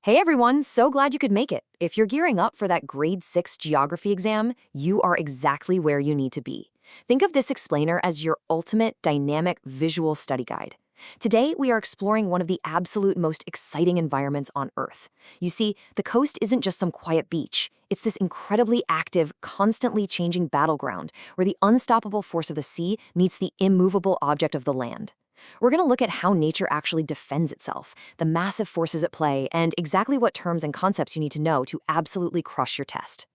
Hey everyone, so glad you could make it. If you're gearing up for that grade 6 geography exam, you are exactly where you need to be. Think of this explainer as your ultimate dynamic visual study guide. Today, we are exploring one of the absolute most exciting environments on Earth. You see, the coast isn't just some quiet beach. It's this incredibly active, constantly changing battleground where the unstoppable force of the sea meets the immovable object of the land. We're going to look at how nature actually defends itself, the massive forces at play, and exactly what terms and concepts you need to know to absolutely crush your test.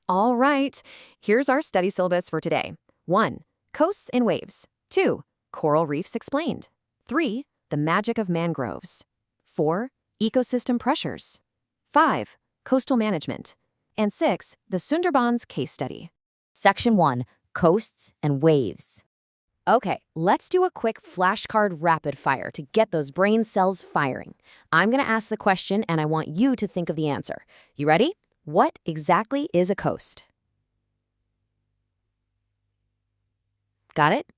All right, here's our study syllabus for today. 1. Coasts and waves. 2. Coral reefs explained. 3. The magic of mangroves. 4. Ecosystem pressures. 5. Coastal management. And 6. The Sundarbans case study. Section 1. Coasts and waves. Okay, let's do a quick flashcard rapid fire to get those brain cells firing. I'm going to ask the question and I want you to think of the answer. You ready? What exactly is a coast? Got it?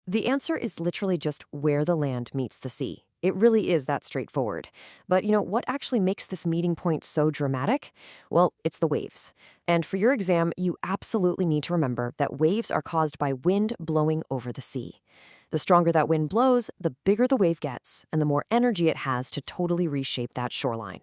The answer is literally just where the land meets the sea. It really is that straightforward. But what actually makes this meeting point so dramatic? Well, it's the waves. And for your exam, you absolutely need to remember that waves are caused by wind blowing over the sea. The stronger that wind blows, the bigger the wave gets, and the more energy it has to totally reshape that shoreline.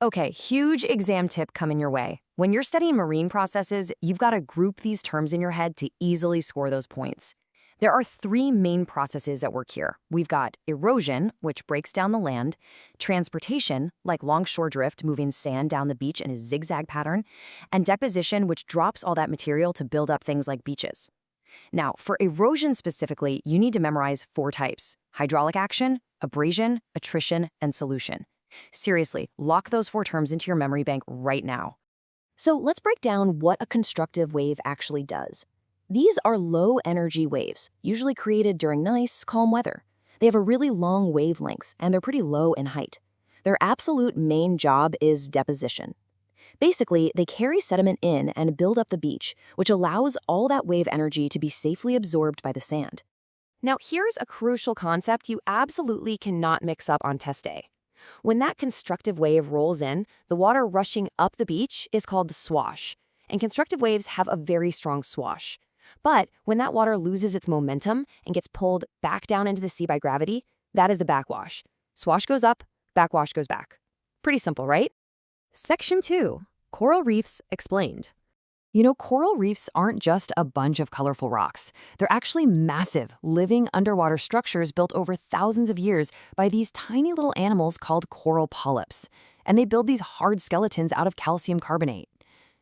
Okay, huge exam tip coming your way. When you're studying marine processes, you've got to group these terms in your head to easily score those points. There are 3 main processes at work here. We've got erosion, which breaks down the land, transportation, like longshore drift moving sand down the beach in a zigzag pattern, and deposition, which drops all that material to build up things like beaches. Now, for erosion specifically, you need to memorize 4 types: hydraulic action, abrasion, attrition, and solution. Seriously, lock those 4 terms into your memory bank right now. So let's break down what a constructive wave actually does. These are low-energy waves, usually created during nice, calm weather. They have a really long wavelengths, and they're pretty low in height. Their absolute main job is deposition. Basically, they carry sediment in and build up the beach, which allows all that wave energy to be safely absorbed by the sand. Now, here's a crucial concept you absolutely cannot mix up on test day. When that constructive wave rolls in, the water rushing up the beach is called the swash, and constructive waves have a very strong swash. But when that water loses its momentum and gets pulled back down into the sea by gravity, that is the backwash. Swash goes up, backwash goes back. Pretty simple, right? Section 2. Coral reefs explained. Coral reefs aren't just a bunch of colorful rocks. They're actually massive, living underwater structures built over thousands of years by these tiny little animals called coral polyps. And they build these hard skeletons out of calcium carbonate.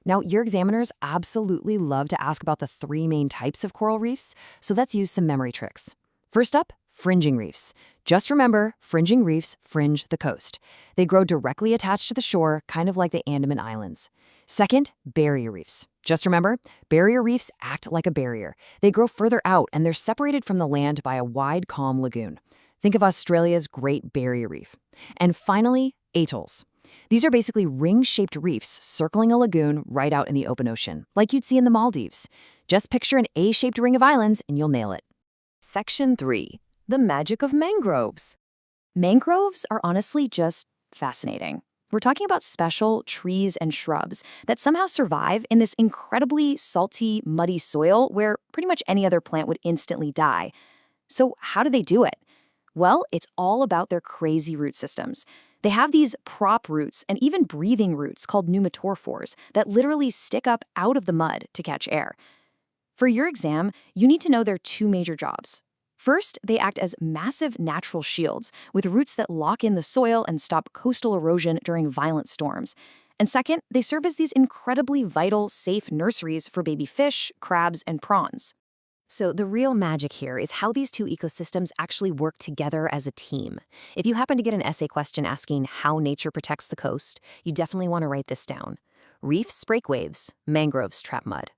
Now, your examiners absolutely love to ask about the 3 main types of coral reefs, so let's use some memory tricks. First up, fringing reefs. Just remember, fringing reefs fringe the coast. They grow directly attached to the shore, kind of like the Andaman Islands. Second, barrier reefs. Just remember, barrier reefs act like a barrier. They grow further out, and they're separated from the land by a wide, calm lagoon. Think of Australia's Great Barrier Reef. And finally, atolls. These are basically ring-shaped reefs circling a lagoon right out in the open ocean, like you'd see in the Maldives. Just picture an A-shaped ring of islands and you'll nail it. Section 3. The magic of mangroves. Mangroves are honestly just fascinating. We're talking about special trees and shrubs that somehow survive in this incredibly salty, muddy soil where pretty much any other plant would instantly die. So how do they do it? Well, it's all about their crazy root systems. They have these prop roots and even breathing roots called pneumatophores that literally stick up out of the mud to catch air. For your exam, you need to know their 2 major jobs. First, they act as massive natural shields with roots that lock in the soil and stop coastal erosion during violent storms. And second, they serve as these incredibly vital, safe nurseries for baby fish, crabs, and prawns. So the real magic here is how these 2 ecosystems actually work together as a team. If you happen to get an essay question asking how nature protects the coast, you definitely want to write this down. Reefs break waves, mangroves trap mud.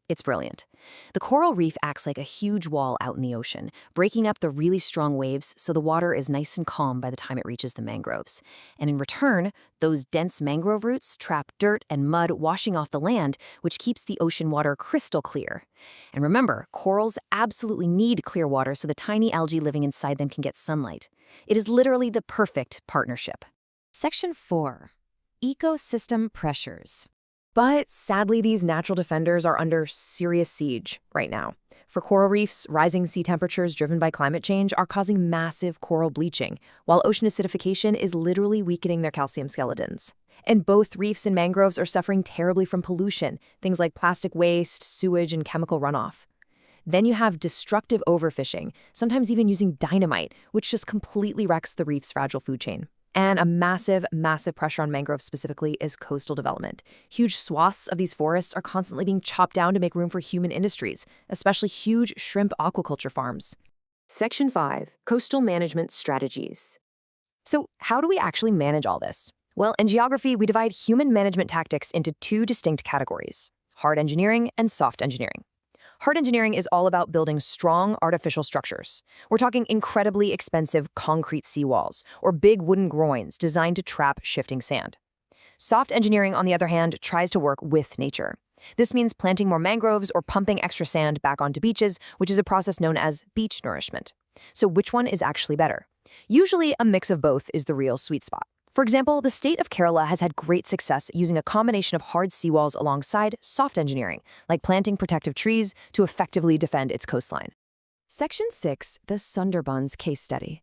It's brilliant. The coral reef acts like a huge wall out in the ocean, breaking up the really strong waves so the water is nice and calm by the time it reaches the mangroves. And in return, those dense mangrove roots trap dirt and mud washing off the land, which keeps the ocean water crystal clear. And remember, corals absolutely need clear water so the tiny algae living inside them can get sunlight. It is literally the perfect partnership. Section 4. Ecosystem pressures. But sadly, these natural defenders are under serious siege right now. For coral reefs, rising sea temperatures driven by climate change are causing massive coral bleaching, while ocean acidification is literally weakening their calcium skeletons. And both reefs and mangroves are suffering terribly from pollution, things like plastic waste, sewage, and chemical runoff. Then you have destructive overfishing, sometimes even using dynamite, which just completely wrecks the reef's fragile food chain. And a massive, massive pressure on mangroves specifically is coastal development. Huge swaths of these forests are constantly being chopped down to make room for human industries, especially huge shrimp aquaculture farms. Section 5. Coastal Management Strategies. So how do we actually manage all this? Well, in geography, we divide human management tactics into two distinct categories: hard engineering and soft engineering. Hard engineering is all about building strong artificial structures. We're talking incredibly expensive concrete seawalls or big wooden groins designed to trap shifting sand. Soft engineering, on the other hand, tries to work with nature. This means planting more mangroves or pumping extra sand back onto beaches, which is a process known as beach nourishment. So which one is actually better? Usually, a mix of both is the real sweet spot. For example, the state of Kerala has had great success using a combination of hard seawalls alongside soft engineering, like planting protective trees to effectively defend its coastline. Section 6, the Sundarbans case study.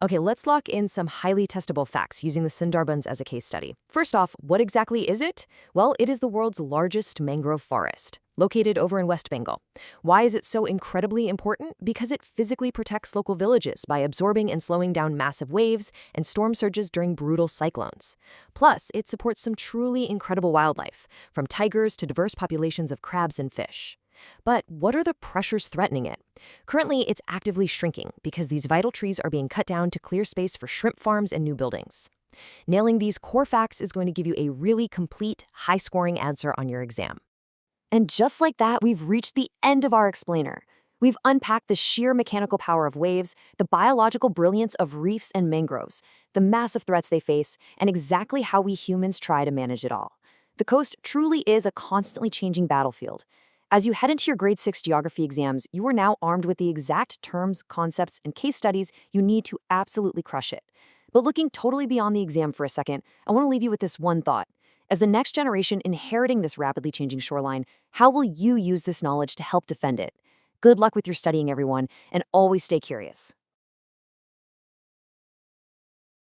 Okay, let's lock in some highly testable facts using the Sundarbans as a case study. First off, what exactly is it? Well, it is the world's largest mangrove forest, located over in West Bengal. Why is it so incredibly important? Because it physically protects local villages by absorbing and slowing down massive waves and storm surges during brutal cyclones. Plus, it supports some truly incredible wildlife, from tigers to diverse populations of crabs and fish. But what are the pressures threatening it? Currently, it's actively shrinking because these vital trees are being cut down to clear space for shrimp farms and new buildings. Nailing these core facts is going to give you a really complete, high-scoring answer on your exam. And just like that, we've reached the end of our explainer. We've unpacked the sheer mechanical power of waves, the biological brilliance of reefs and mangroves, the massive threats they face, and exactly how we humans try to manage it all. The coast truly is a constantly changing battlefield. As you head into your grade 6 geography exams, you are now armed with the exact terms, concepts, and case studies you need to absolutely crush it. But looking totally beyond the exam for a second, I want to leave you with this one thought. As the next generation inheriting this rapidly changing shoreline, how will you use this knowledge to help defend it? Good luck with your studying, everyone, and always stay curious.